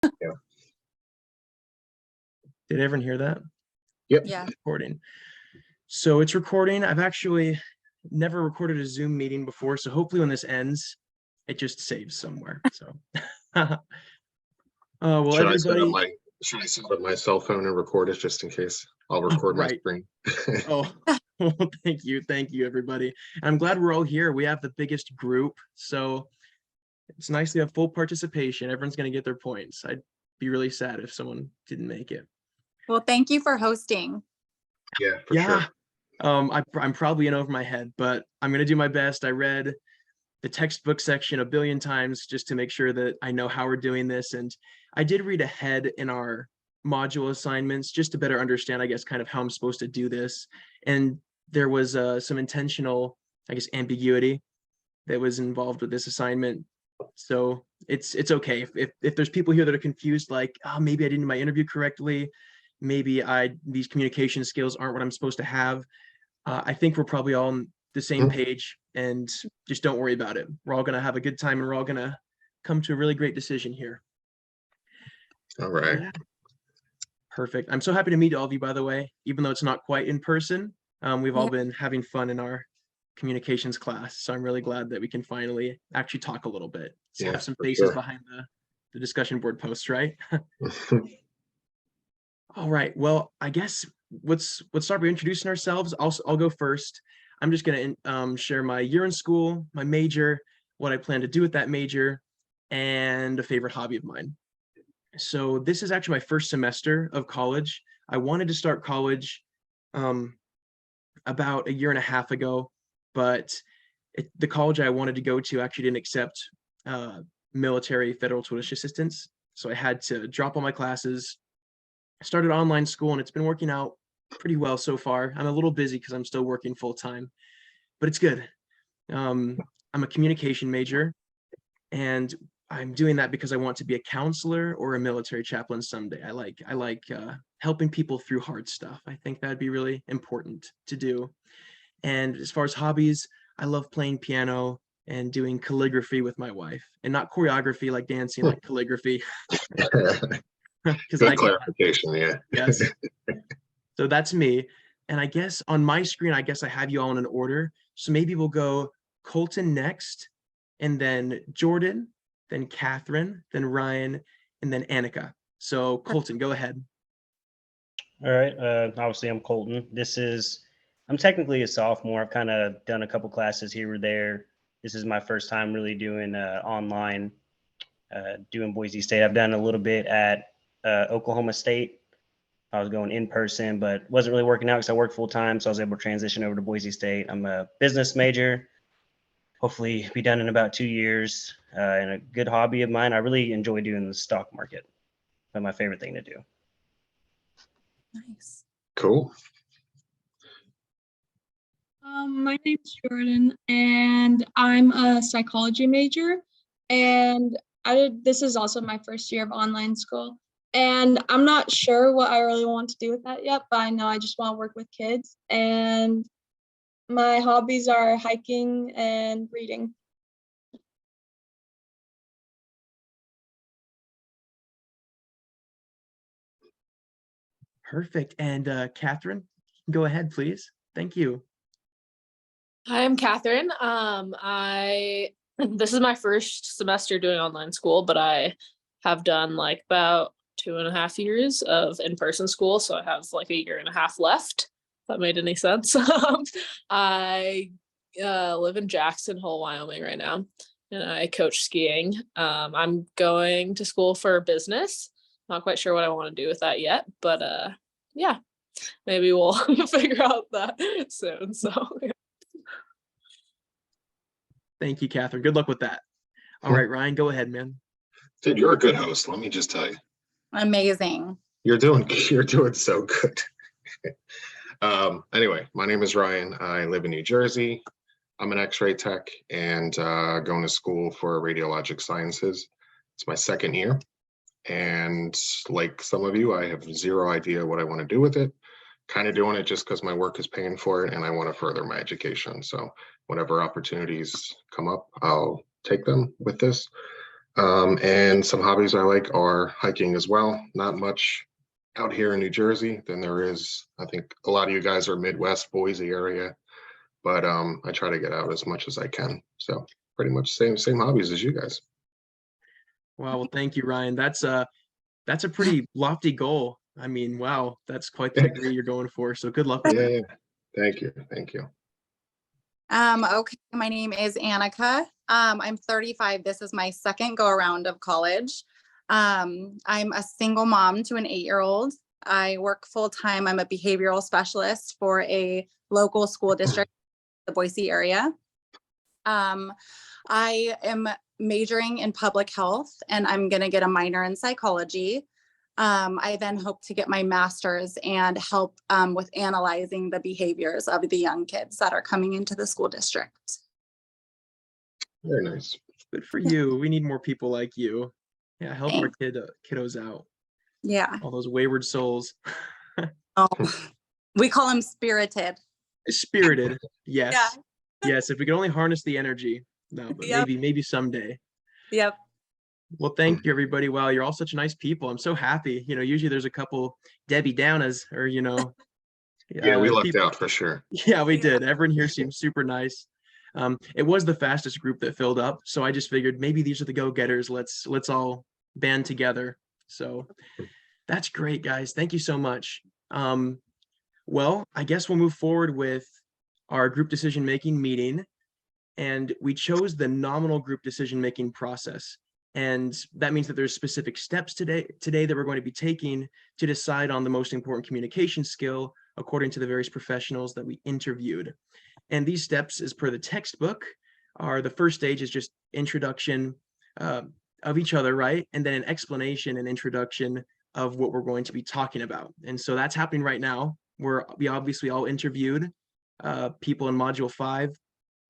Yeah. Did everyone hear that? Yep. Yeah. Recording. So it's recording. I've actually never recorded a Zoom meeting before, so hopefully when this ends, it just saves somewhere. So, well, Should everybody. Should I set up my cell phone and record it just in case? I'll record my Right. screen. Oh, well, thank you, everybody. I'm glad we're all here. We have the biggest group, so it's nice to have full participation. Everyone's going to get their points. I'd be really sad if someone didn't make it. Well, thank you for hosting. Yeah, for sure. I'm probably in over my head, but I'm going to do my best. I read the textbook section a billion times just to make sure that I know how we're doing this. And I did read ahead in our module assignments just to better understand, I guess, kind of how I'm supposed to do this. And there was some intentional, I guess, ambiguity that was involved with this assignment. So it's okay if there's people here that are confused, like, oh, maybe I didn't do my interview correctly, maybe these communication skills aren't what I'm supposed to have. I think we're probably all on the same page, and just don't worry about it. We're all going to have a good time, and we're all going to come to a really great decision here. All right. Yeah. Perfect. I'm so happy to meet all of you, by the way, even though it's not quite in person. We've all been having fun in our communications class, so I'm really glad that we can finally actually talk a little bit. So have some faces behind the discussion board posts, right? All right. Well, I guess let's start by introducing ourselves. I'll go first. I'm just going to share my year in school, my major, what I plan to do with that major, and a favorite hobby of mine. So this is actually my first semester of college. I wanted to start college about a year and a half ago, but the college I wanted to go to actually didn't accept military federal tuition assistance. So I had to drop all my classes. I started online school, and it's been working out pretty well so far. I'm a little busy because I'm still working full time, but it's good. I'm a communication major, and I'm doing that because I want to be a counselor or a military chaplain someday. I like helping people through hard stuff. I think that'd be really important to do. And as far as hobbies, I love playing piano and doing calligraphy with my wife, and not choreography like dancing, like calligraphy. Good clarification, yeah. Yes. So that's me. And I guess on my screen, I guess I have you all in an order. So maybe we'll go Colton next, and then Jordan, then Catherine, then Ryan, and then Annika. So Colton, go ahead. All right. Obviously, I'm Colton. I'm technically a sophomore. I've kind of done a couple classes here or there. This is my first time really doing online, doing Boise State. I've done a little bit at Oklahoma State. I was going in person, but wasn't really working out because I work full time. So I was able to transition over to Boise State. I'm a business major. Hopefully be done in about 2 years. And a good hobby of mine, I really enjoy doing the stock market. That's my favorite thing to do. Nice. Cool. My name's Jordan, and I'm a psychology major. And this is also my first year of online school. And I'm not sure what I really want to do with that yet, but I know I just want to work with kids. And my hobbies are hiking and reading. Perfect. And Catherine, go ahead, please. Thank you. Hi, I'm Catherine. This is my first semester doing online school, but I have done like about 2.5 years of in-person school. So I have like 1.5 years left. If that made any sense. I live in Jackson Hole, Wyoming right now, and I coach skiing. I'm going to school for business. Not quite sure what I want to do with that yet, but yeah, maybe we'll figure out that soon. So yeah. Thank you, Catherine. Good luck with that. All right, Ryan, go ahead, man. Dude, you're a good host. Let me just tell you. Amazing. You're doing so good. Anyway, my name is Ryan. I live in New Jersey. I'm an X-ray tech and going to school for radiologic sciences. It's my second year. And like some of you, I have zero idea what I want to do with it. Kind of doing it just because my work is paying for it and I want to further my education. So whenever opportunities come up, I'll take them with this. And some hobbies I like are hiking as well. Not much out here in New Jersey than there is. I think a lot of you guys are Midwest, Boise area, but I try to get out as much as I can. So pretty much same hobbies as you guys. Wow, well, thank you, Ryan. That's a pretty lofty goal. I mean, wow, that's quite the degree you're going for. So good luck with Yeah, it. yeah. Thank you. Thank you. Okay, my name is Annika. I'm 35. This is my second go around of college. I'm a single mom to an 8-year-old. I work full time. I'm a behavioral specialist for a local school district, in the Boise area. I am majoring in public health and I'm going to get a minor in psychology. I then hope to get my master's and help with analyzing the behaviors of the young kids that are coming into the school district. Very nice. Good for you. We need more people like you. Yeah, help our Thanks. kiddos out. Yeah. All those wayward souls. Oh, we call them spirited. Spirited. Yes. Yeah. Yes. If we could only harness the energy. No, but Yep. maybe someday. Yep. Well, thank you, everybody. Wow, you're all such nice people. I'm so happy. You know, usually there's a couple Debbie Downers, or Yeah, we lucked people. out for sure. Yeah, we did. Everyone here seems super nice. It was the fastest group that filled up, so I just figured maybe these are the go-getters. Let's all band together. So that's great, guys. Thank you so much. Well, I guess we'll move forward with our group decision-making meeting, and we chose the nominal group decision-making process. And that means that there's specific steps today that we're going to be taking to decide on the most important communication skill according to the various professionals that we interviewed. And these steps, as per the textbook, are the first stage is just introduction of each other, right? And then an explanation and introduction of what we're going to be talking about. And so that's happening right now. We obviously all interviewed people in Module 5,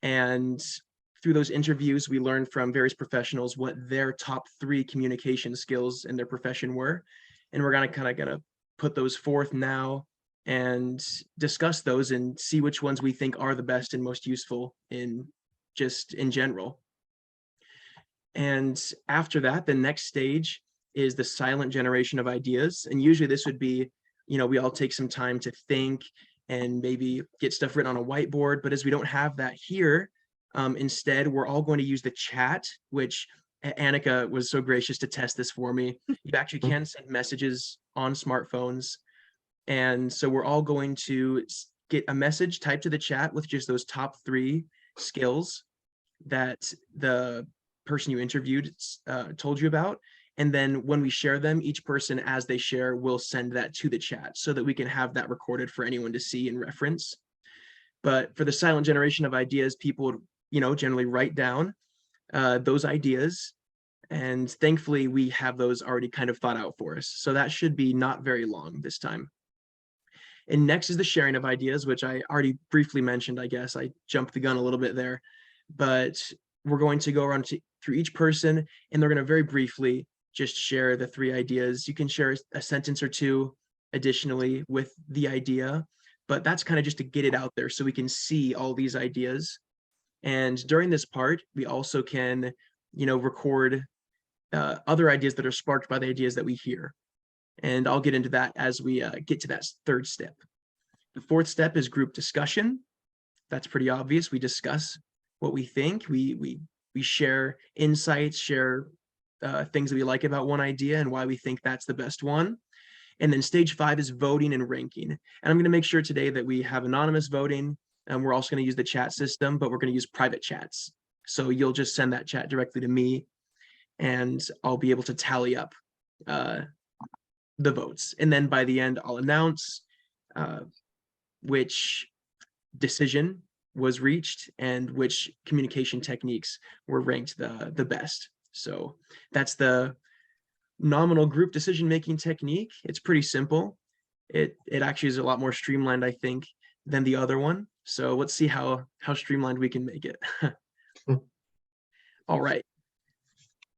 and through those interviews, we learned from various professionals what their top 3 communication skills in their profession were. And we're gonna put those forth now and discuss those and see which ones we think are the best and most useful in general. And after that, the next stage is the silent generation of ideas. And usually this would be, we all take some time to think and maybe get stuff written on a whiteboard. But as we don't have that here, instead, we're all going to use the chat, which Annika was so gracious to test this for me. You actually can send messages on smartphones. And so we're all going to get a message typed to the chat with just those top 3 skills that the person you interviewed told you about. And then when we share them, each person, as they share, will send that to the chat so that we can have that recorded for anyone to see and reference. But for the silent generation of ideas, people would, generally write down those ideas. And thankfully, we have those already kind of thought out for us. So that should be not very long this time. And next is the sharing of ideas, which I already briefly mentioned. I guess I jumped the gun a little bit there. But we're going to go around through each person, and they're going to very briefly just share the 3 ideas. You can share a sentence or 2 additionally with the idea, but that's kind of just to get it out there so we can see all these ideas. And during this part, we also can, record other ideas that are sparked by the ideas that we hear. And I'll get into that as we get to that 3rd step. The 4th step is group discussion. That's pretty obvious. We discuss what we think. We share insights, share things that we like about one idea and why we think that's the best one. And then stage 5 is voting and ranking. And I'm going to make sure today that we have anonymous voting, and we're also going to use the chat system, but we're going to use private chats. So you'll just send that chat directly to me, and I'll be able to tally up the votes. And then by the end, I'll announce which decision was reached and which communication techniques were ranked the best. So that's the nominal group decision-making technique. It's pretty simple. It actually is a lot more streamlined, I think, than the other one. So let's see how streamlined we can make it. All right.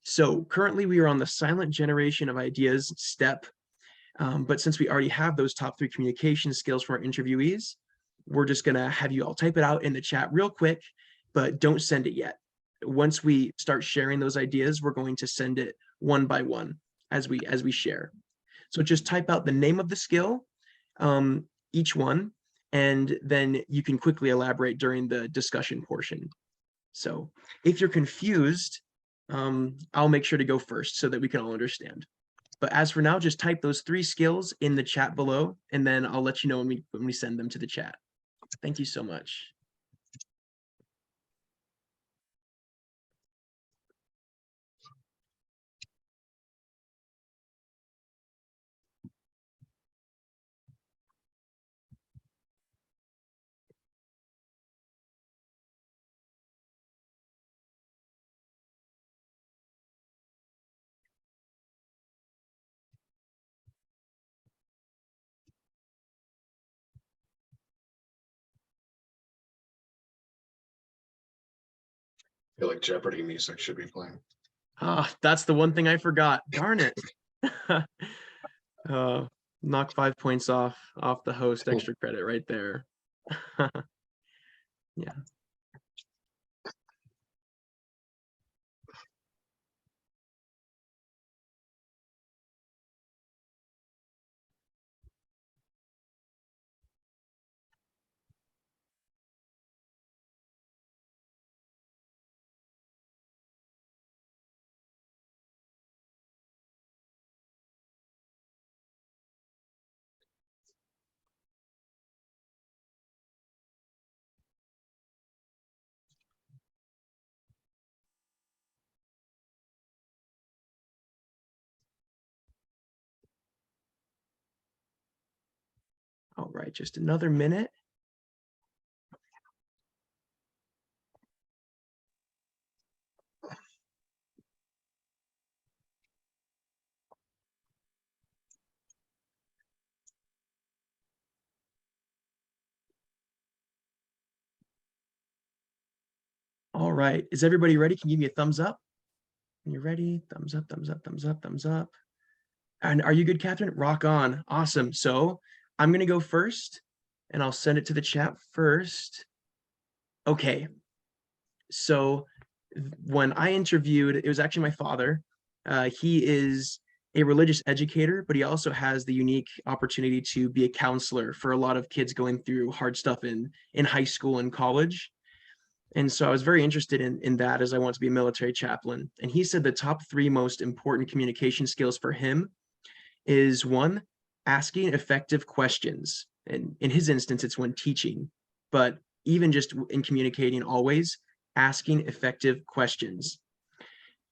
So currently we are on the silent generation of ideas step. But since we already have those top 3 communication skills from our interviewees, we're just gonna have you all type it out in the chat real quick, but don't send it yet. once we start sharing those ideas, we're going to send it one by one as we share. So just type out the name of the skill, each one, and then you can quickly elaborate during the discussion portion. So if you're confused, I'll make sure to go first so that we can all understand. But as for now, just type those 3 skills in the chat below, and then I'll let you know when we send them to the chat. Thank you so much. I feel like Jeopardy music should be playing. Ah, that's the one thing I forgot. Darn it. Knock 5 points off the host extra credit right there. Yeah. All right, just another minute. All right, is everybody ready? Can you give me a thumbs up? When you're ready, thumbs up, thumbs up, thumbs up, thumbs up. And are you good, Catherine? Rock on. Awesome. So I'm going to go first, and I'll send it to the chat first. Okay. So when I interviewed, it was actually my father. He is a religious educator, but he also has the unique opportunity to be a counselor for a lot of kids going through hard stuff in high school and college. And so I was very interested in that, as I want to be a military chaplain. And he said the top 3 most important communication skills for him is 1, asking effective questions. And in his instance, it's when teaching, but even just in communicating, always asking effective questions.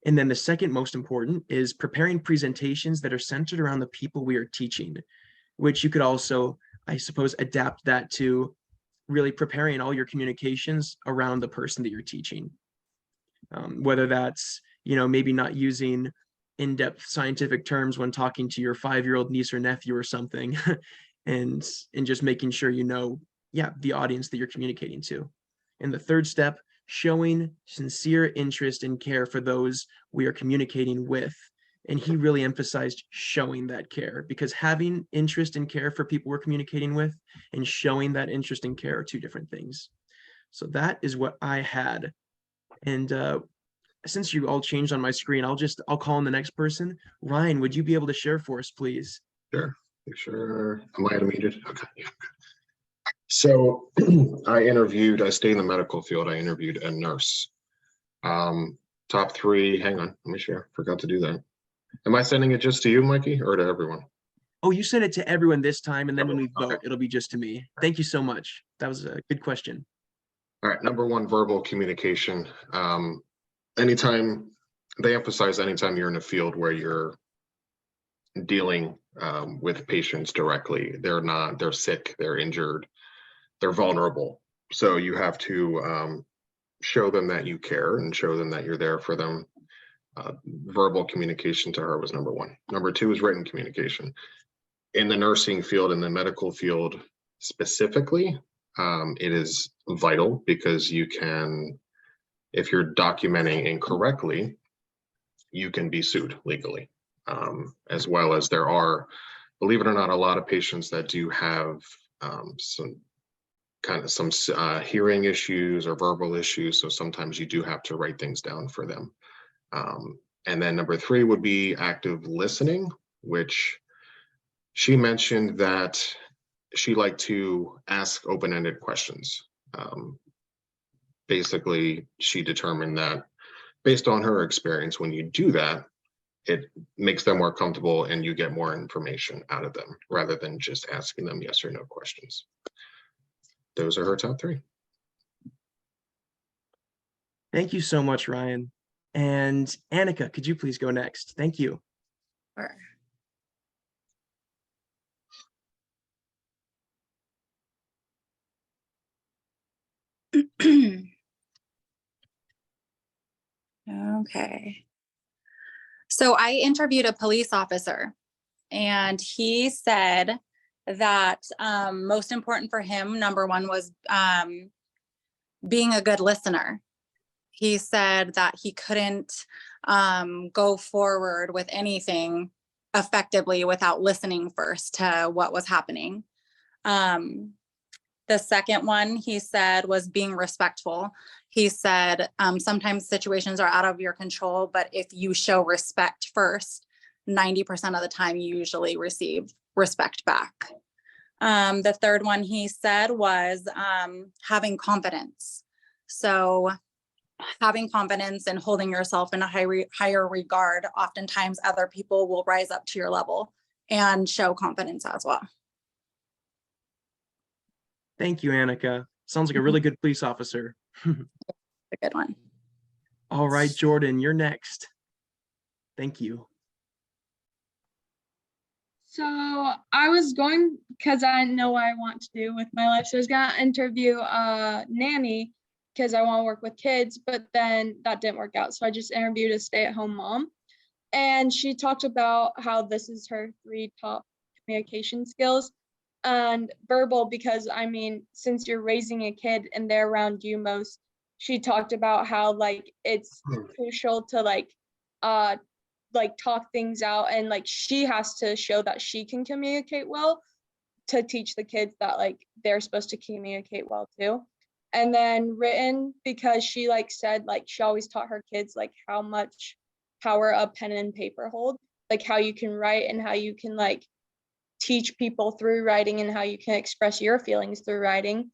And then the second most important is preparing presentations that are centered around the people we are teaching, which you could also, I suppose, adapt that to really preparing all your communications around the person that you're teaching. Whether that's, maybe not using in-depth scientific terms when talking to your 5-year-old niece or nephew or something, and just making sure the audience that you're communicating to. And the third step, showing sincere interest and care for those we are communicating with. And he really emphasized showing that care, because having interest and care for people we're communicating with and showing that interest and care are 2 different things. So that is what I had. And since you all changed on my screen, I'll call on the next person. Ryan, would you be able to share for us, please? Sure. Am I unmuted? Okay. Yeah. So I stay in the medical field. I interviewed a nurse. Top 3, hang on, let me share. Forgot to do that. Am I sending it just to you, Mikey, or to everyone? Oh, you sent it to everyone this time, and then when we vote, Okay. it'll be just to me. Thank you so much. That was a good question. All right, number 1, verbal communication. Anytime you're in a field where you're dealing with patients directly, they're sick, they're injured, they're vulnerable. So you have to show them that you care and show them that you're there for them. Verbal communication to her was number 1. Number 2 is written communication. In the nursing field, in the medical field specifically, it is vital, because if you're documenting incorrectly, you can be sued legally, as well as there are, believe it or not, a lot of patients that do have some kind of some hearing issues or verbal issues. So sometimes you do have to write things down for them. And then number 3 would be active listening, which she mentioned that she liked to ask open-ended questions. Basically, she determined that based on her experience, when you do that, it makes them more comfortable and you get more information out of them rather than just asking them yes or no questions. Those are her top 3. Thank you so much, Ryan. And Annika, could you please go next? Thank you. Sure. Okay. So I interviewed a police officer, and he said that most important for him, number 1, was being a good listener. He said that he couldn't go forward with anything effectively without listening first to what was happening. The second one he said was being respectful. He said sometimes situations are out of your control, but if you show respect first, 90% of the time you usually receive respect back. The third one he said was having confidence. So having confidence and holding yourself in a higher regard, oftentimes other people will rise up to your level and show confidence as well. Thank you, Annika. Sounds like a really good police officer. A good one. All right, Jordan, you're next. Thank you. So I was going, because I know what I want to do with my life. So I was gonna interview a nanny because I want to work with kids, but then that didn't work out. So I just interviewed a stay-at-home mom. And she talked about how this is her 3 top communication skills. And verbal, because I mean, since you're raising a kid and they're around you most, she talked about how like it's crucial to like talk things out, and like she has to show that she can communicate well to teach the kids that like they're supposed to communicate well too. And then written, because she like said like she always taught her kids like how much power a pen and paper hold, like how you can write and how you can like teach people through writing and how you can express your feelings through writing.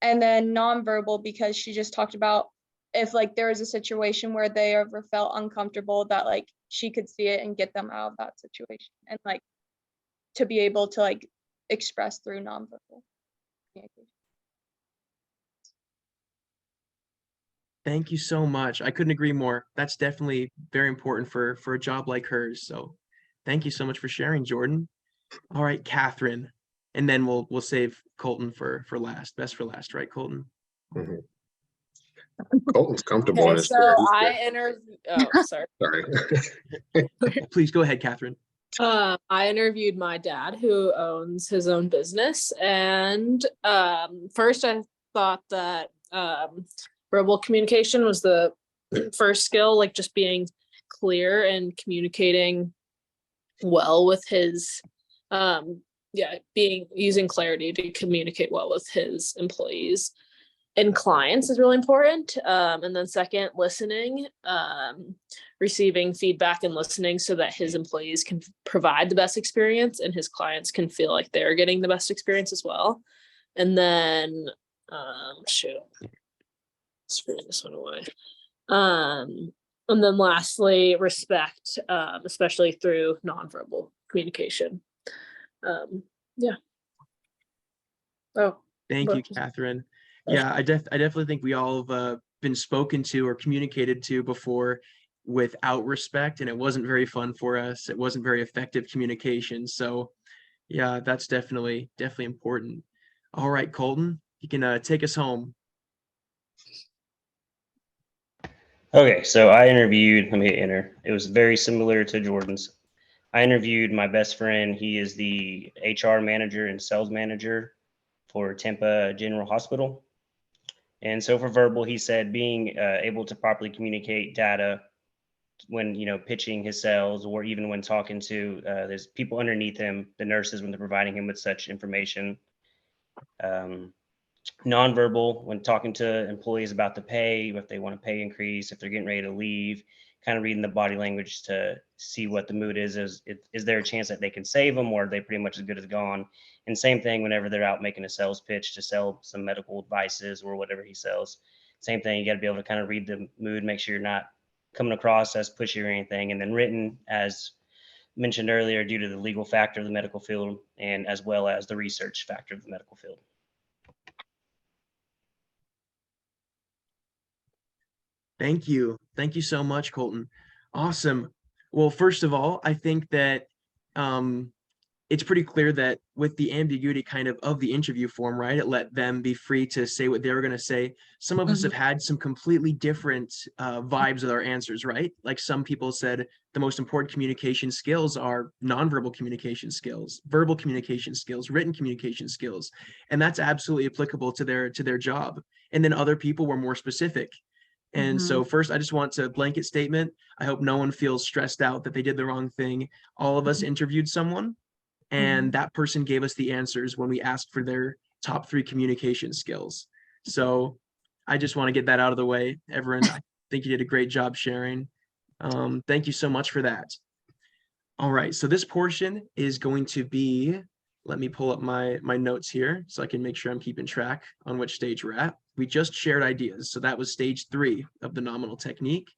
And then nonverbal, because she just talked about if like there was a situation where they ever felt uncomfortable, that like she could see it and get them out of that situation, and like to be able to like express through nonverbal communication. Thank you so much. I couldn't agree more. That's definitely very important for a job like hers. So thank you so much for sharing, Jordan. All right, Catherine. And then we'll save Colton for last. Best for last, right, Colton? Mhm. Colton's comfortable in Okay, his so chair. I interviewed. Oh, sorry. Sorry. Please go ahead, Catherine. I interviewed my dad, who owns his own business, and first I thought that verbal communication was the first skill, like just being clear and communicating well with his using clarity to communicate well with his employees and clients is really important. And then second, listening, receiving feedback and listening so that his employees can provide the best experience and his clients can feel like they're getting the best experience as well. And then screwing this one away. And then lastly, respect, especially through nonverbal communication. Thank you, Catherine. Yeah, I definitely think we all have been spoken to or communicated to before without respect, and it wasn't very fun for us. It wasn't very effective communication. So yeah, that's definitely important. All right, Colton, you can take us home. Okay, so I interviewed, let me hit enter. It was very similar to Jordan's. I interviewed my best friend. He is the HR manager and sales manager for Tampa General Hospital. And so for verbal, he said being able to properly communicate data when, pitching his sales, or even when talking to, there's people underneath him, the nurses, when they're providing him with such information. Nonverbal, when talking to employees about the pay, if they want a pay increase, if they're getting ready to leave, kind of reading the body language to see what the mood is. Is there a chance that they can save them, or are they pretty much as good as gone? And same thing whenever they're out making a sales pitch to sell some medical devices or whatever he sells. Same thing, you got to be able to kind of read the mood, make sure you're not coming across as pushy or anything. And then written, as mentioned earlier, due to the legal factor of the medical field and as well as the research factor of the medical field. Thank you. Thank you so much, Colton. Awesome. Well, first of all, I think that it's pretty clear that with the ambiguity kind of the interview form, right, it let them be free to say what they were going to say. Some of us have had some completely different vibes with our answers, right? Like some people said the most important communication skills are nonverbal communication skills, verbal communication skills, written communication skills, and that's absolutely applicable to their job. And then other people were more specific. And so first, I just want to blanket statement. I hope no one feels stressed out that they did the wrong thing. All of us interviewed someone, and that person gave us the answers when we asked for their top 3 communication skills. So I just want to get that out of the way. Everyone, I think you did a great job sharing. Thank you so much for that. All right, so this portion is going to be, let me pull up my notes here so I can make sure I'm keeping track on which stage we're at. We just shared ideas, so that was stage 3 of the nominal technique.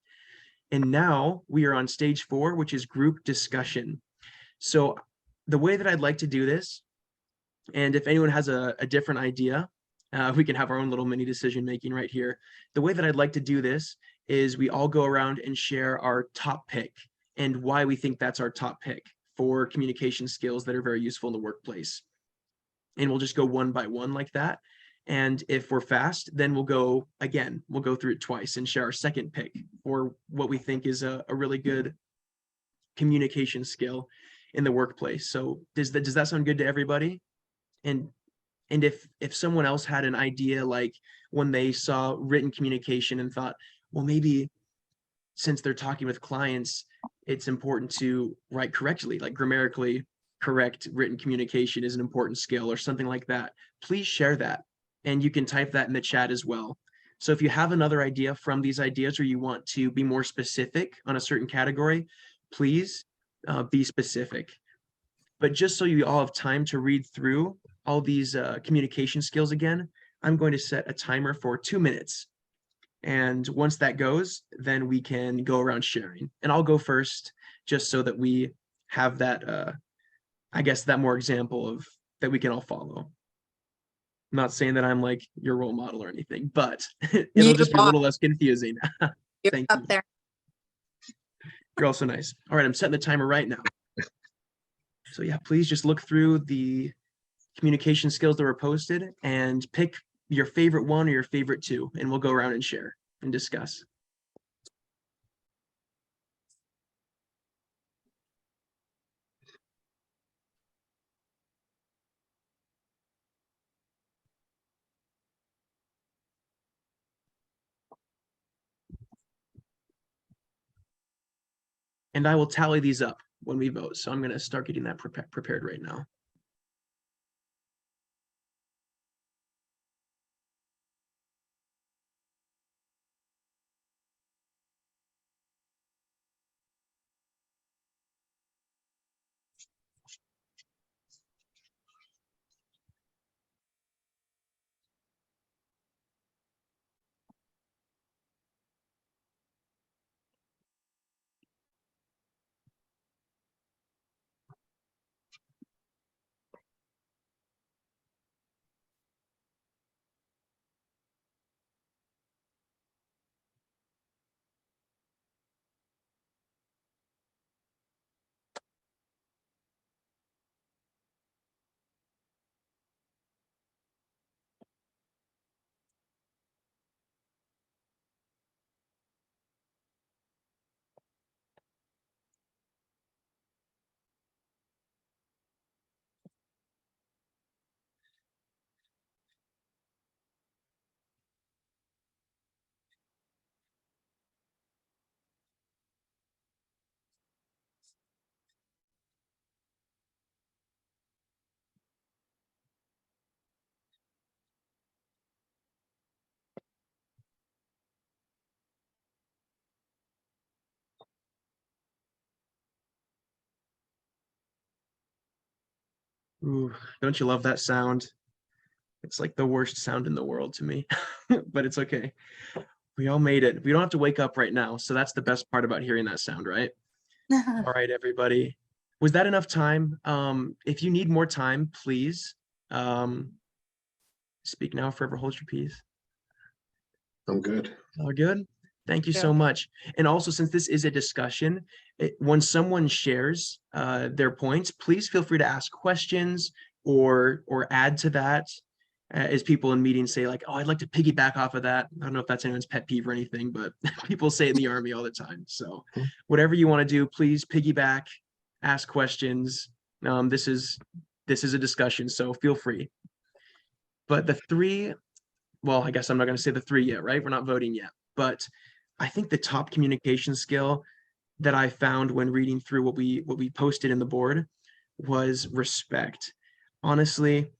And now we are on stage 4, which is group discussion. So the way that I'd like to do this, and if anyone has a different idea, we can have our own little mini decision making right here. The way that I'd like to do this is we all go around and share our top pick and why we think that's our top pick for communication skills that are very useful in the workplace. And we'll just go one by one like that. And if we're fast, then we'll go again, we'll go through it twice and share our second pick or what we think is a really good communication skill in the workplace. So does that sound good to everybody? And if someone else had an idea, like when they saw written communication and thought, well, maybe since they're talking with clients, it's important to write correctly, like grammatically correct written communication is an important skill or something like that, please share that. And you can type that in the chat as well. So if you have another idea from these ideas or you want to be more specific on a certain category, please be specific. But just so you all have time to read through all these communication skills again, I'm going to set a timer for 2 minutes. And once that goes, then we can go around sharing. And I'll go first just so that we have that, I guess, that more example of that we can all follow. I'm not saying that I'm like your role model or anything, but it'll just be a little less confusing. Thank up you. there. You're also nice. All right, I'm setting the timer right now. So yeah, please just look through the communication skills that were posted and pick your favorite one or your favorite 2, and we'll go around and share and discuss. And I will tally these up when we vote. So I'm going to start getting that prepared right now. Ooh, don't you love that sound? It's like the worst sound in the world to me, but it's okay. We all made it. We don't have to wake up right now. So that's the best part about hearing that sound, right? All right, everybody. Was that enough time? If you need more time, please speak now, forever hold your peace. I'm good. All good. Thank you Yeah. so much. And also, since this is a discussion, when someone shares their points, please feel free to ask questions or add to that. As people in meetings say, like, "Oh, I'd like to piggyback off of that." I don't know if that's anyone's pet peeve or anything, but people say it in the Army all the time. So, whatever you want to do, please piggyback, ask questions. This is a discussion, so feel free. But the three, well, I guess I'm not going to say the three yet, right? We're not voting yet. But I think the top communication skill that I found when reading through what we posted in the board was respect. Honestly,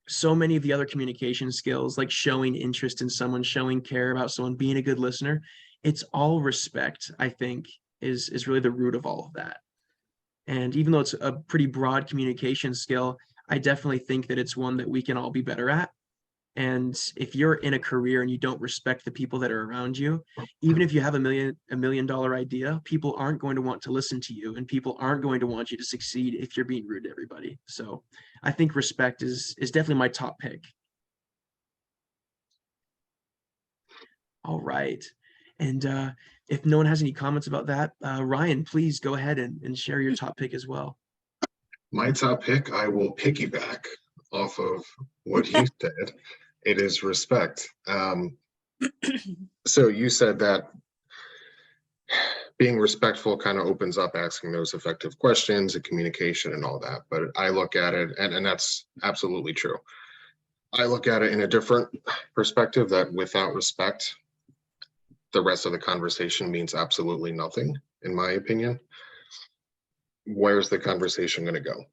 so many of the other communication skills, like showing interest in someone, showing care about someone, being a good listener, it's all respect, I think, is really the root of all of that. And even though it's a pretty broad communication skill, I definitely think that it's one that we can all be better at. And if you're in a career and you don't respect the people that are around you, even if you have a million dollar idea, people aren't going to want to listen to you, and people aren't going to want you to succeed if you're being rude to everybody. So I think respect is definitely my top pick. All right. And if no one has any comments about that, Ryan, please go ahead and share your top pick as well. My top pick, I will piggyback off of what you said. It is respect. So you said that being respectful kind of opens up asking those effective questions and communication and all that. But I look at it, and that's absolutely true. I look at it in a different perspective, that without respect, the rest of the conversation means absolutely nothing, in my opinion. Where's the conversation going to go?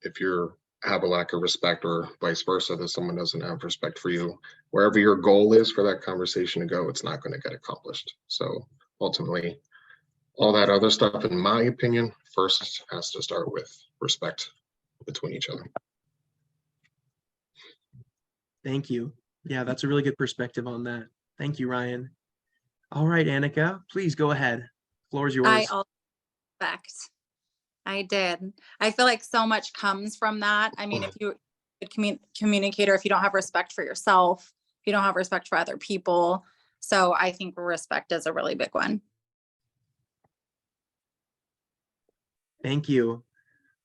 If you have a lack of respect, or vice versa, that someone doesn't have respect for you, wherever your goal is for that conversation to go, it's not going to get accomplished. So ultimately, all that other stuff, in my opinion, first has to start with respect between each other. Thank you. Yeah, that's a really good perspective on that. Thank you, Ryan. All right, Annika, please go ahead. Floor is yours. I also respect. I did. I feel like so much comes from that. I mean, if you're a good communicator, if you don't have respect for yourself, if you don't have respect for other people. So I think respect is a really big one. Thank you.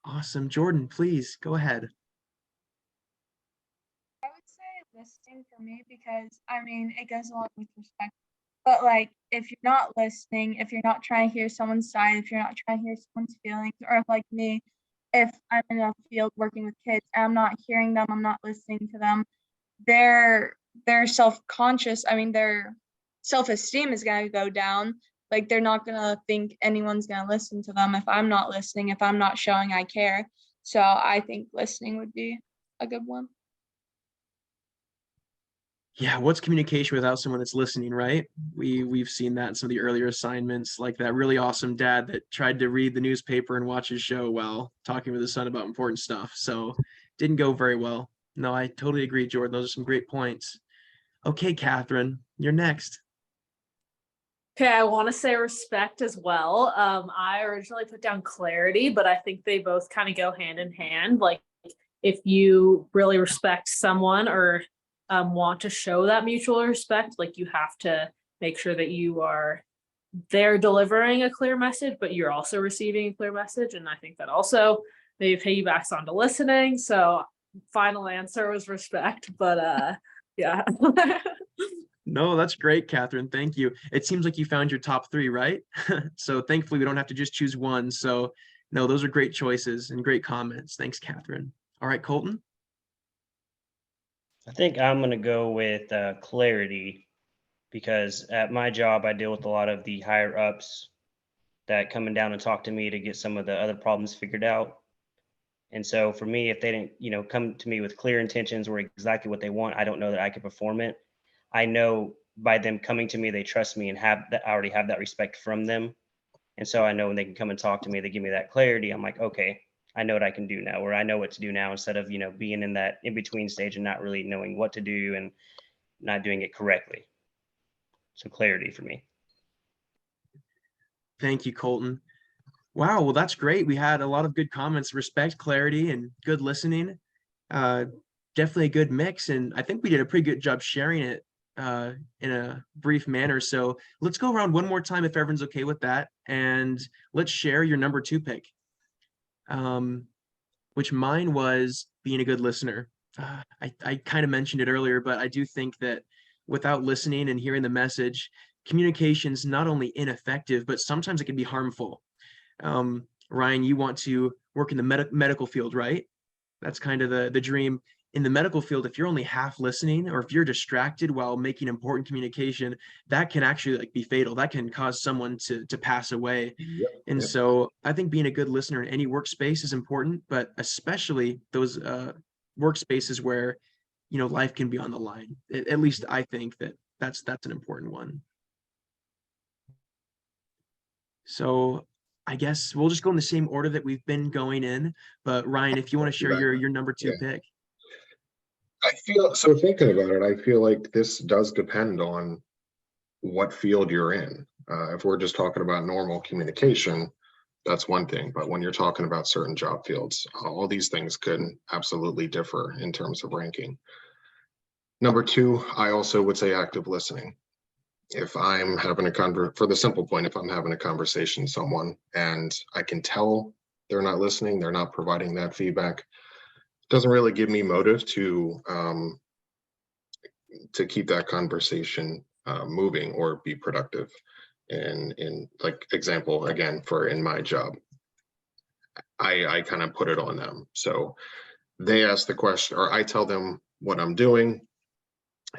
Awesome. Jordan, please go ahead. I would say listening for me, because I mean, it goes along with respect. But like, if you're not listening, if you're not trying to hear someone's side, if you're not trying to hear someone's feelings, or if like me, if I'm in a field working with kids and I'm not hearing them, I'm not listening to them, they're self-conscious. I mean, their self-esteem is gonna go down. Like, they're not gonna think anyone's gonna listen to them if I'm not listening, if I'm not showing I care. So I think listening would be a good one. Yeah, what's communication without someone that's listening, right? We've seen that in some of the earlier assignments, like that really awesome dad that tried to read the newspaper and watch his show while talking with his son about important stuff. So didn't go very well. No, I totally agree, Jordan. Those are some great points. Okay, Catherine, you're next. Okay, I want to say respect as well. I originally put down clarity, but I think they both kind of go hand in hand. Like, if you really respect someone, or want to show that mutual respect, like, you have to make sure that you are there delivering a clear message, but you're also receiving a clear message. And I think that also maybe piggybacks onto listening. So final answer was respect, but yeah. No, that's great, Catherine. Thank you. It seems like you found your top three, right? So thankfully, we don't have to just choose one. So no, those are great choices and great comments. Thanks, Catherine. All right, Colton. I think I'm going to go with clarity, because at my job, I deal with a lot of the higher ups that coming down and talk to me to get some of the other problems figured out. And so for me, if they didn't, come to me with clear intentions or exactly what they want, I don't know that I could perform it. I know by them coming to me, they trust me and I already have that respect from them. And so I know when they can come and talk to me, they give me that clarity. I'm like, okay, I know what I can do now, or I know what to do now, instead of, being in that in between stage and not really knowing what to do and not doing it correctly. So clarity for me. Thank you, Colton. Wow, well, that's great. We had a lot of good comments, respect, clarity, and good listening. Definitely a good mix. And I think we did a pretty good job sharing it in a brief manner. So let's go around one more time if everyone's okay with that. And let's share your number 2 pick, which mine was being a good listener. I kind of mentioned it earlier, but I do think that without listening and hearing the message, communication's not only ineffective, but sometimes it can be harmful. Ryan, you want to work in the medical field, right? That's kind of the dream. In the medical field, if you're only half listening, or if you're distracted while making important communication, that can actually like be fatal. That can cause someone to pass away. And so I think being a good listener in any workspace is important, but especially those workspaces where, life can be on the line. At least I think that's an important one. So I guess we'll just go in the same order that we've been going in. But Ryan, if you want to share your number 2 pick. I feel so, thinking about it, I feel like this does depend on what field you're in. If we're just talking about normal communication, that's one thing. But when you're talking about certain job fields, all these things can absolutely differ in terms of ranking. Number 2, I also would say active listening. If I'm having for the simple point, if I'm having a conversation with someone and I can tell they're not listening, they're not providing that feedback, doesn't really give me motive to keep that conversation moving or be productive. And in like example, again, in my job, I kind of put it on them. So they ask the question, or I tell them what I'm doing,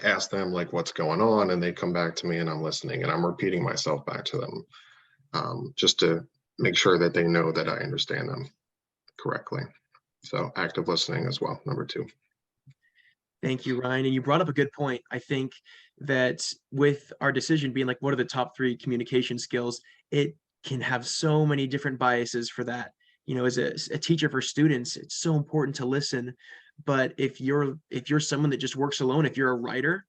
ask them like what's going on, and they come back to me and I'm listening and I'm repeating myself back to them, just to make sure that they know that I understand them correctly. So active listening as well, number 2. Thank you, Ryan. And you brought up a good point. I think that with our decision being like, what are the top 3 communication skills? It can have so many different biases for that. As a teacher for students, it's so important to listen. But if you're someone that just works alone, if you're a writer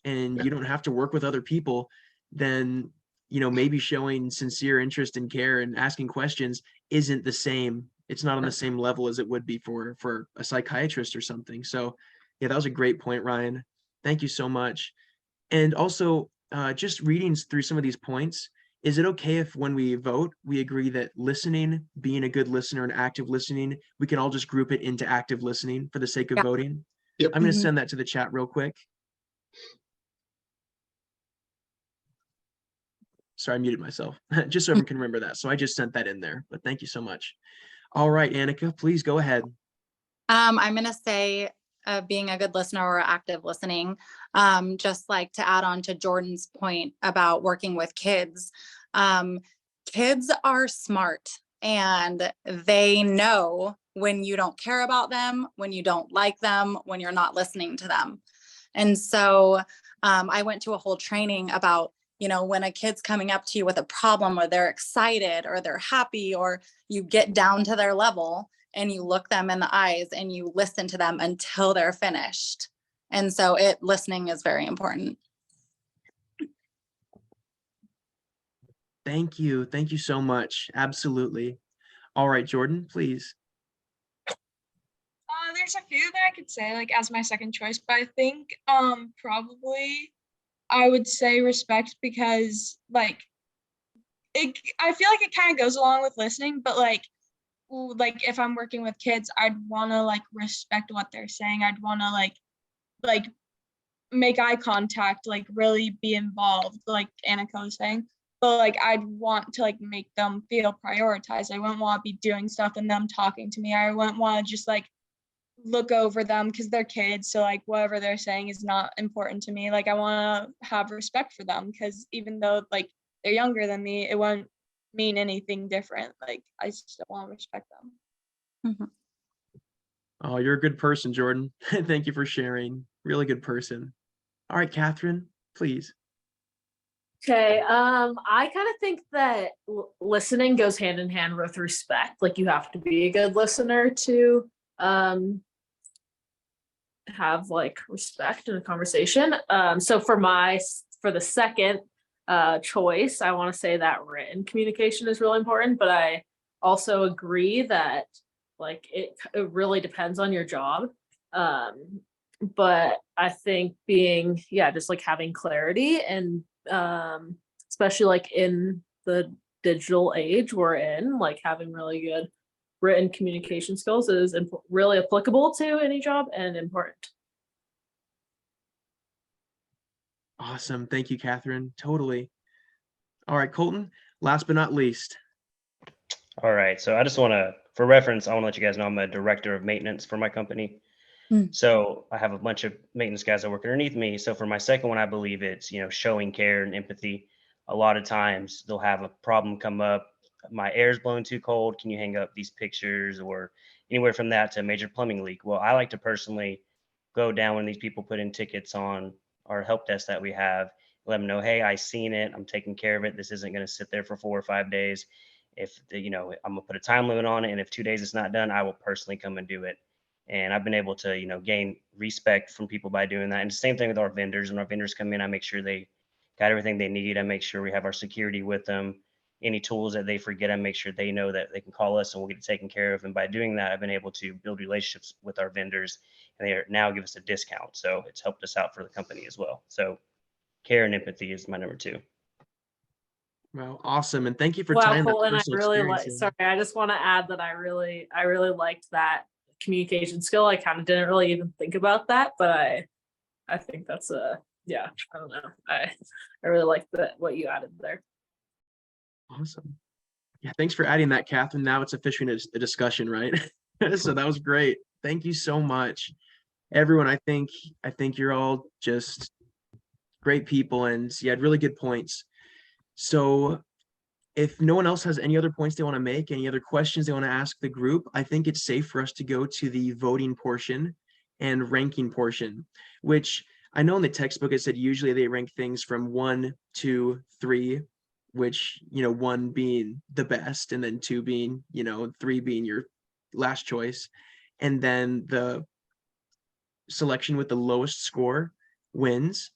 and you don't have to work with other people, then, maybe showing sincere interest and care and asking questions isn't the same. It's not on the same level as it would be for a psychiatrist or something. So yeah, that was a great point, Ryan. Thank you so much. And also, just reading through some of these points, is it okay if when we vote, we agree that listening, being a good listener and active listening, we can all just group it into active listening for the sake of voting? Yep. I'm going to send that to the chat real quick. Sorry, I muted myself, just so everyone can remember that. So I just sent that in there, but thank you so much. All right, Annika, please go ahead. I'm going to say being a good listener or active listening, just like to add on to Jordan's point about working with kids. Kids are smart and they know when you don't care about them, when you don't like them, when you're not listening to them. And so I went to a whole training about, when a kid's coming up to you with a problem or they're excited or they're happy, or you get down to their level and you look them in the eyes and you listen to them until they're finished. And so listening is very important. Thank you. Thank you so much. Absolutely. All right, Jordan, please. There's a few that I could say like as my second choice, but I think probably I would say respect, because like I feel like it kind of goes along with listening, but like if I'm working with kids, I'd want to like respect what they're saying. I'd want to like make eye contact, like really be involved, like Annika was saying. But like I'd want to like make them feel prioritized. I wouldn't want to be doing stuff and them talking to me. I wouldn't want to just like look over them because they're kids. So like whatever they're saying is not important to me. Like I want to have respect for them, because even though like they're younger than me, it won't mean anything different. Like I still want to respect them. Mm-hmm. Oh, you're a good person, Jordan. Thank you for sharing. Really good person. All right, Catherine, please. Okay, I kind of think that listening goes hand in hand with respect. Like, you have to be a good listener to have like respect in a conversation. So for the second choice, I want to say that written communication is really important, but I also agree that like it really depends on your job. But I think just like having clarity and especially like in the digital age we're in, like having really good written communication skills is really applicable to any job and important. Awesome. Thank you, Catherine. Totally. All right, Colton, last but not least. All right. So I just want to, for reference, I want to let you guys know I'm a director of maintenance for my company. So I have a bunch of maintenance guys that work underneath me. So for my second one, I believe it's, showing care and empathy. A lot of times they'll have a problem come up. My air's blown too cold. Can you hang up these pictures, or anywhere from that to a major plumbing leak? Well, I like to personally go down when these people put in tickets on our help desk that we have, let them know, hey, I seen it. I'm taking care of it. This isn't going to sit there for 4 or 5 days. If I'm gonna put a time limit on it, and if 2 days it's not done, I will personally come and do it. And I've been able to, gain respect from people by doing that. And the same thing with our vendors. When our vendors come in, I make sure they got everything they need. I make sure we have our security with them. Any tools that they forget, I make sure they know that they can call us and we'll get it taken care of. And by doing that, I've been able to build relationships with our vendors, and they now give us a discount. So it's helped us out for the company as well. So care and empathy is my number 2. Well, awesome. And thank you for Wow, tying that Colton, I personal really experience like. in. Sorry, I just want to add that I really liked that communication skill. I kind of didn't really even think about that, but I think that's yeah. I don't know. I really like what you added there. Awesome. Yeah, thanks for adding that, Catherine. Now it's officially a discussion, right? So that was great. Thank you so much, everyone. I think you're all just great people, and you had really good points. So if no one else has any other points they want to make, any other questions they want to ask the group, I think it's safe for us to go to the voting portion and ranking portion, which I know in the textbook it said usually they rank things from 1, 2, 3, which, 1 being the best, and then 2 being, 3 being your last choice. And then the selection with the lowest score wins.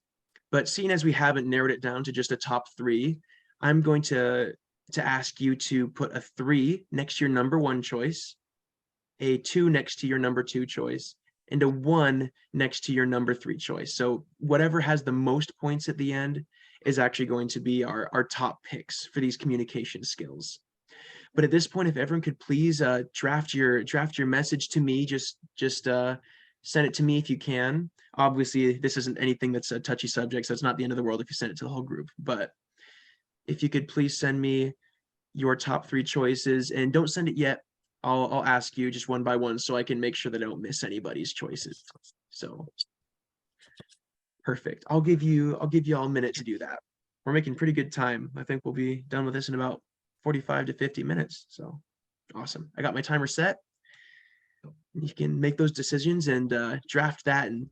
But seeing as we haven't narrowed it down to just a top 3, I'm going to ask you to put a 3 next to your number 1 choice, a 2 next to your number 2 choice, and a 1 next to your number 3 choice. So whatever has the most points at the end is actually going to be our top picks for these communication skills. But at this point, if everyone could please draft your message to me, just send it to me if you can. Obviously, this isn't anything that's a touchy subject, so it's not the end of the world if you send it to the whole group. But if you could please send me your top 3 choices, and don't send it yet. I'll ask you just one by one so I can make sure that I don't miss anybody's choices. So perfect. I'll give you all a minute to do that. We're making pretty good time. I think we'll be done with this in about 45 to 50 minutes. So awesome. I got my timer set. You can make those decisions and draft that. And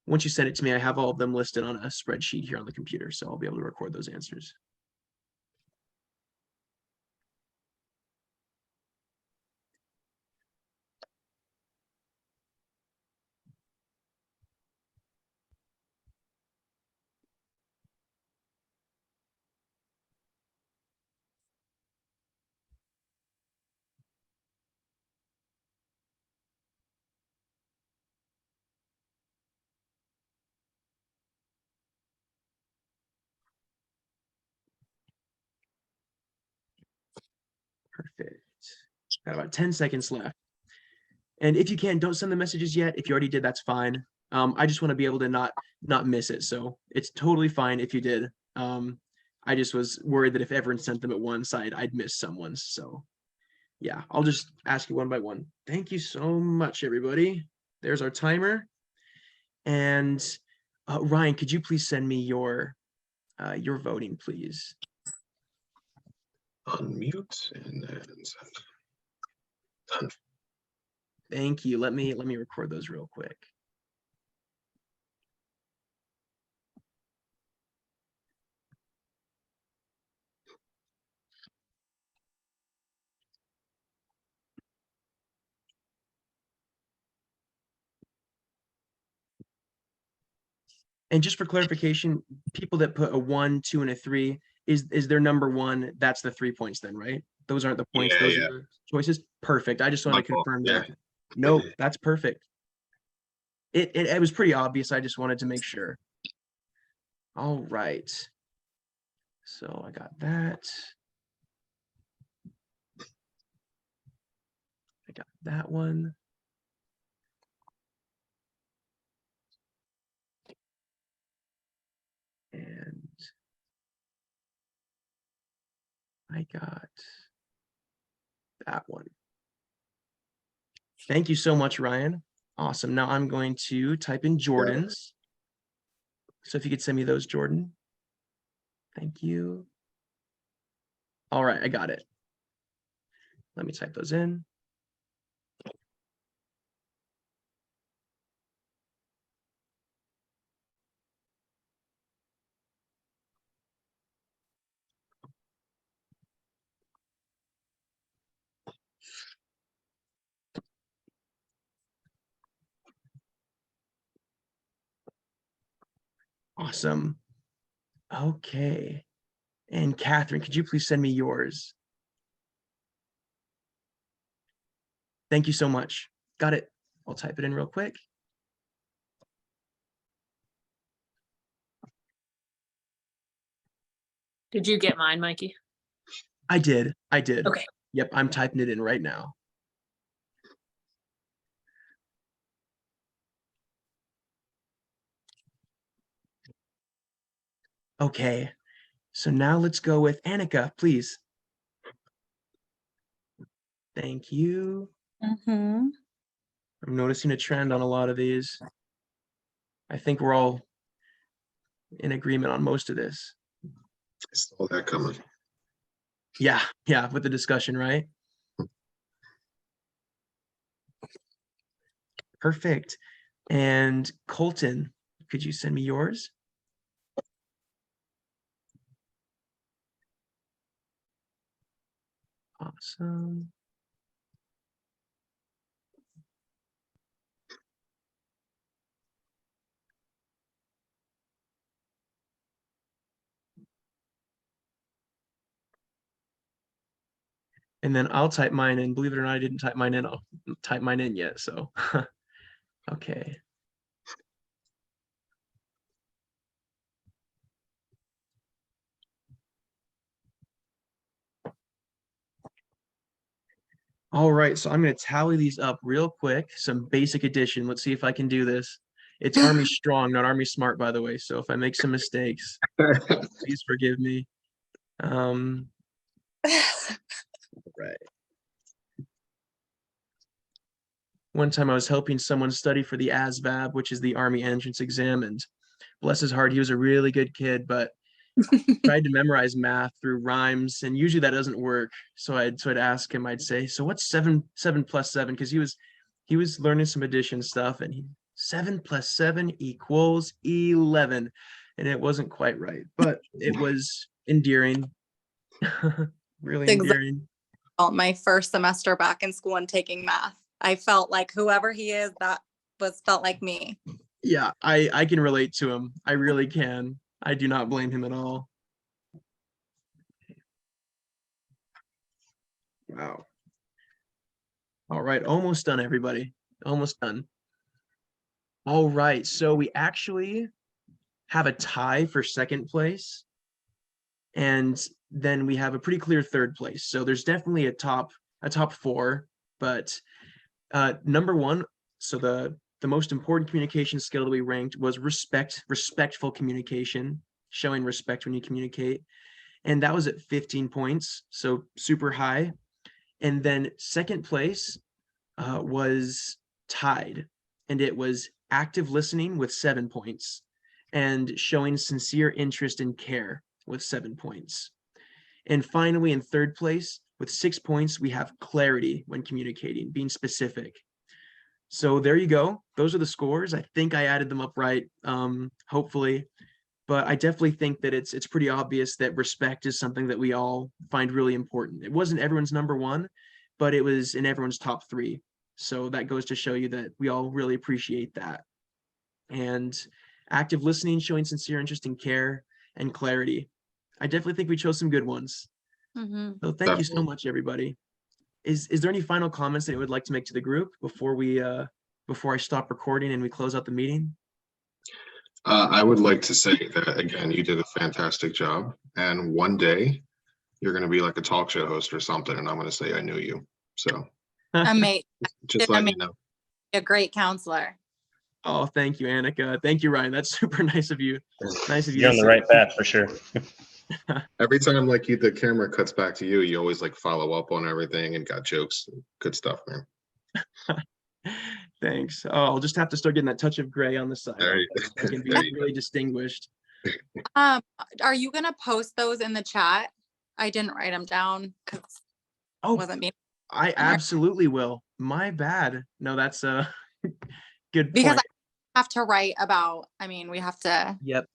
once you send it to me, I have all of them listed on a spreadsheet here on the computer. So I'll be able to record those answers. Perfect. Got about 10 seconds left. And if you can, don't send the messages yet. If you already did, that's fine. I just want to be able to not miss it. So it's totally fine if you did. I just was worried that if everyone sent them at one side, I'd miss someone's. So yeah, I'll just ask you one by one. Thank you so much, everybody. There's our timer. And Ryan, could you please send me your voting, please? Unmute and then send. Done. Thank you. Let me record those real quick. And just for clarification, people that put a 1, 2, and a 3, is their number 1, that's the 3 points then, right? Those aren't the points, Yeah, those yeah. are the choices. Perfect. I just wanted to My fault, confirm yeah. that. Nope, that's perfect. It was pretty obvious. I just wanted to make sure. All right. So I got that. I got that one. And I got that one. Thank you so much, Ryan. Awesome. Now I'm going to type in Jordan's. So if you could send me those, Jordan. Thank you. All right, I got it. Let me type those in. Awesome. Okay. And Catherine, could you please send me yours? Thank you so much. Got it. I'll type it in real quick. Did you get mine, Mikey? I did. I did. Okay. Yep, I'm typing it in right now. Okay. So now let's go with Annika, please. Thank you. I'm noticing a trend on a lot of these. I think we're all in agreement on most of this. I saw that coming. Yeah, with the discussion, right? Perfect. And Colton, could you send me yours? Awesome. And then I'll type mine in. Believe it or not, I didn't type mine in. I'll type mine in yet. So, okay. All right, so I'm going to tally these up real quick. Some basic addition. Let's see if I can do this. It's Army Strong, not Army Smart, by the way. So if I make some mistakes, please forgive me. Right. One time I was helping someone study for the ASVAB, which is the Army entrance exam, and bless his heart, he was a really good kid, but tried to memorize math through rhymes, and usually that doesn't work. So I'd ask him, I'd say, so what's 7 plus 7? Because he was learning some addition stuff, and 7 plus 7 equals 11. And it wasn't quite right, but it was endearing. Really endearing. My first semester back in school and taking math, I felt like whoever he is, felt like me. Yeah, I can relate to him. I really can. I do not blame him at all. Wow. All right, almost done, everybody. Almost done. All right, so we actually have a tie for second place, and then we have a pretty clear third place. So there's definitely a top 4, but number 1. So the most important communication skill that we ranked was respectful communication, showing respect when you communicate, and that was at 15 points, so super high. And then second place was tied, and it was active listening with 7 points, and showing sincere interest and care with 7 points. And finally, in third place with 6 points, we have clarity when communicating, being specific. So there you go. Those are the scores. I think I added them up right, hopefully. But I definitely think that it's pretty obvious that respect is something that we all find really important. It wasn't everyone's number 1, but it was in everyone's top 3. So that goes to show you that we all really appreciate that. And active listening, showing sincere interest and care, and clarity. I definitely think we chose some good ones. Mhm. So thank you so Definitely. much, everybody. Is there any final comments that you would like to make to the group before I stop recording and we close out the meeting? I would like to say that, again, you did a fantastic job. And one day you're going to be like a talk show host or something. And I'm going to say, I knew you. So Amazing. just letting you know. A great counselor. Oh, thank you, Annika. Thank you, Ryan. That's super nice of you. Nice of you. You're to on the say. right path for sure. Every time like the camera cuts back to you, you always like follow up on everything and got jokes. Good stuff, man. Thanks. Oh, I'll just have to start getting that touch of gray on the side. There you- I can be there you really distinguished. Are you gonna post those in the chat? I didn't write them down because it Oh, wasn't me. I absolutely will. My bad. No, that's a good Because point. I have to write about, I mean, we have to, Yep.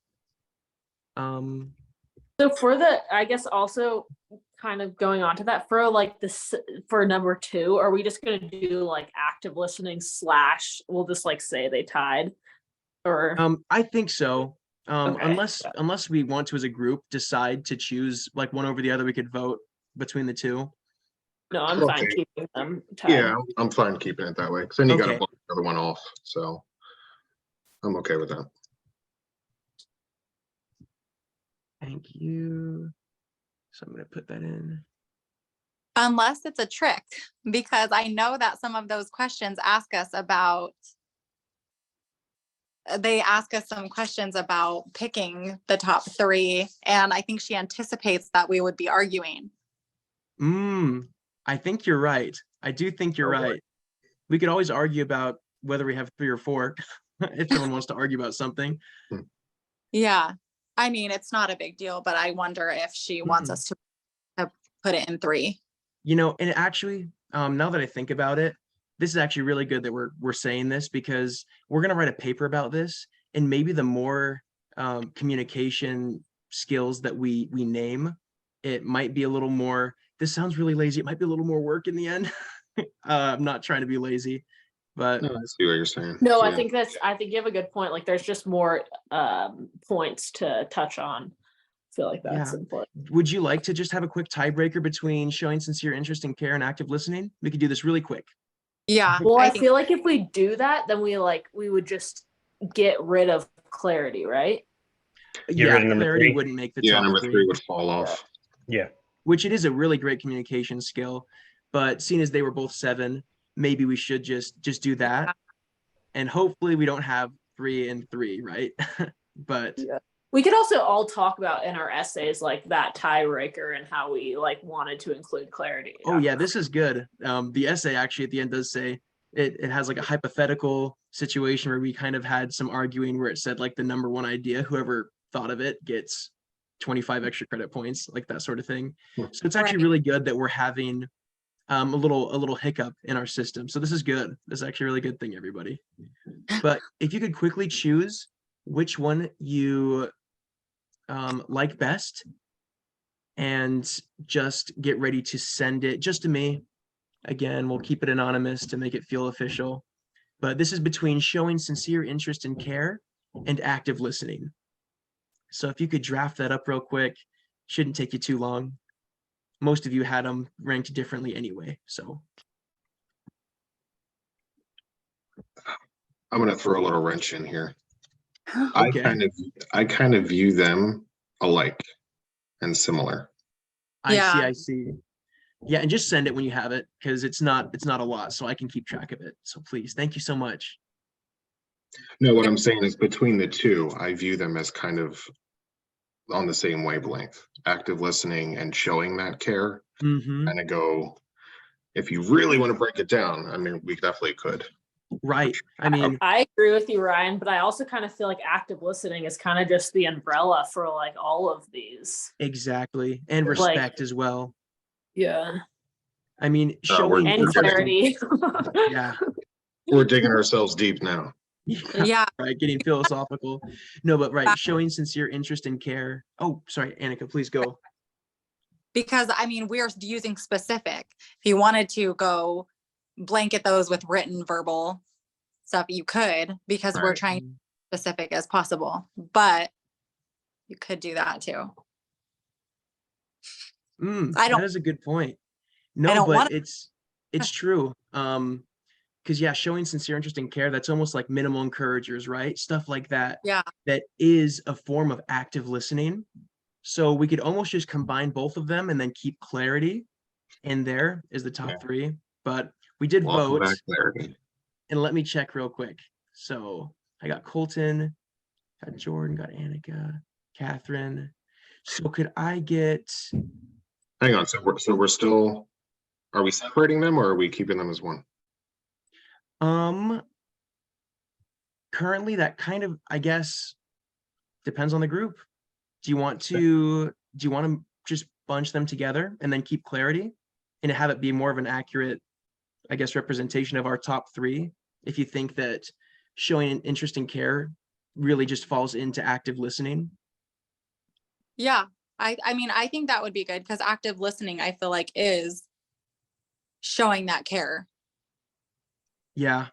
So for the, I guess also kind of going on to that, for like this, for number 2, are we just gonna do like active listening / we'll just like say they tied? Or I think so. Okay. Unless we want to as a group decide to choose like one over the other, we could vote between the two. no, I'm fine Okay. keeping them tied. Yeah, I'm fine keeping it that way. Because then you got to Okay. block the other one off. So I'm okay with that. Thank you. So I'm gonna put that in. unless it's a trick, because I know that some of those questions ask us about, they ask us some questions about picking the top 3. And I think she anticipates that we would be arguing. I think you're right. I do think you're Oh, boy. right. We could always argue about whether we have 3 or 4 if someone wants to argue about something. Yeah. I mean, it's not a big deal, but I wonder if she wants us to put it in 3. You know, and actually, now that I think about it, this is actually really good that we're saying this, because we're gonna write a paper about this, and maybe the more communication skills that we name, it might be a little more. This sounds really lazy. It might be a little more work in the end. I'm not trying to be lazy, but No, I see what you're saying. No, I Yeah. think you have a good point. Like there's just more points to touch on. I feel like that's Yeah. important. Would you like to just have a quick tiebreaker between showing sincere interest and care and active listening? We could do this really quick. Yeah. Well, I think- feel like if we do that, then we would just get rid of clarity, right? Get Yeah, rid of number clarity 3. wouldn't make the Yeah, top number 3. 3 would fall off. Yeah. Which it is a really great communication skill, but seeing as they were both 7, maybe we should just do that, and hopefully we don't have 3 and 3, right? But Yeah. We could also all talk about in our essays like that tiebreaker and how we like wanted to include clarity. oh yeah, this is good. The essay actually at the end does say it has like a hypothetical situation where we kind of had some arguing where it said like the number 1 idea, whoever thought of it gets 25 extra credit points, like that sort of thing. So it's actually really good that we're having a little hiccup in our system. So this is good. This is actually a really good thing, everybody. But if you could quickly choose which one you like best, and just get ready to send it just to me. Again, we'll keep it anonymous to make it feel official. But this is between showing sincere interest and care and active listening. So if you could draft that up real quick, shouldn't take you too long. Most of you had them ranked differently anyway, so. I'm going to throw a little wrench in here. I Okay. kind of view them alike and similar. I see. Yeah, and just send it when you have it, because it's not a lot, so I can keep track of it. So please, thank you so much. No, what I'm saying is between the 2, I view them as kind of on the same wavelength. Active listening and showing that care. Mm-hmm. And I go, if you really want to break it down, I mean, we definitely could. Right. I mean, I agree with you, Ryan, but I also kind of feel like active listening is kind of just the umbrella for like all of these. exactly. And Like- respect as well. Yeah. I mean, we're- showing And Interesting. clarity. Yeah. We're digging ourselves deep now. Yeah. Right. Getting philosophical. No, but right. Showing sincere interest and care. Oh, sorry, Annika, please go. Because I mean, we're using specific. If you wanted to go blanket those with written verbal stuff, you could, because we're Right. trying specific as possible, but you could do that too. I don't- That is a good point. I No, don't but wanna- it's true. Because yeah, showing sincere interest and care, that's almost like minimal encouragers, right? Stuff like that. Yeah. That is a form of active listening. So we could almost just combine both of them and then keep clarity in there is the top Yeah. 3. But we did Welcome vote, back, Larry. and let me check real quick. So I got Colton, got Jordan, got Annika, Catherine. So could I get, Hang on, so we're still, are we separating them or are we keeping them as one? currently that kind of, I guess, depends on the group. Do you want to just bunch them together and then keep clarity and have it be more of an accurate, I guess, representation of our top 3? If you think that showing an interest and care really just falls into active listening. Yeah, I mean, I think that would be good because active listening, I feel like, is showing that care. Yeah.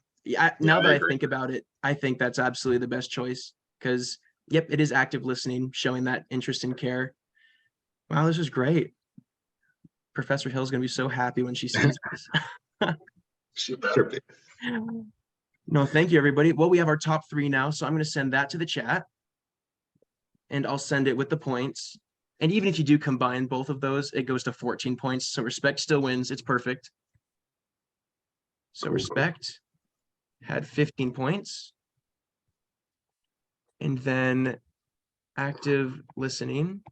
Now I that I agree. think about it, I think that's absolutely the best choice because, yep, it is active listening, showing that interest and care. Wow, this is great. Professor Hill's going to be so happy when she sees this. She better be. No, thank you, everybody. Well, we have our top 3 now, so I'm going to send that to the chat. And I'll send it with the points. And even if you do combine both of those, it goes to 14 points. So respect still wins. It's perfect. So Cool. respect had 15 points. And then active listening.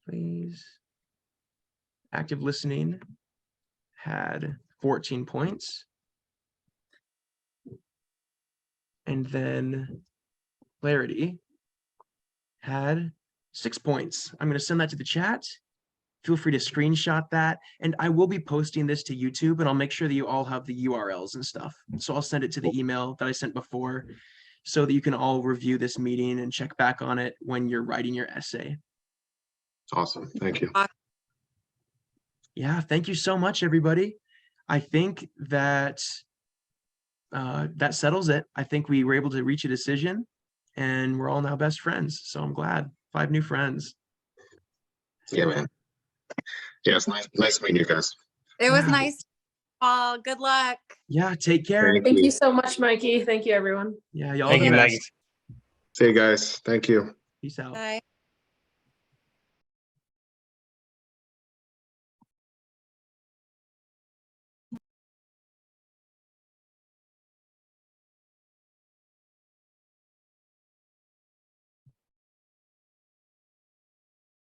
Please. Active listening had 14 points. And then clarity had 6 points. I'm going to send that to the chat. Feel free to screenshot that. And I will be posting this to YouTube, and I'll make sure that you all have the URLs and stuff. So I'll send it to the email that I sent before so that you can all review this meeting and check back on it when you're writing your essay. Awesome, thank you. Yeah, thank you so much, everybody. I think that that settles it. I think we were able to reach a decision, and we're all now best friends. So I'm glad. 5 new friends. Yeah, man. Yeah, it's nice meeting you guys. It was Yeah. nice. All good luck. Yeah, take care. Thank Thank you. you so much, Mikey. Thank you, everyone. Yeah, y'all Thank the you, best. Maggie. See you guys. Thank you. Peace out. Bye.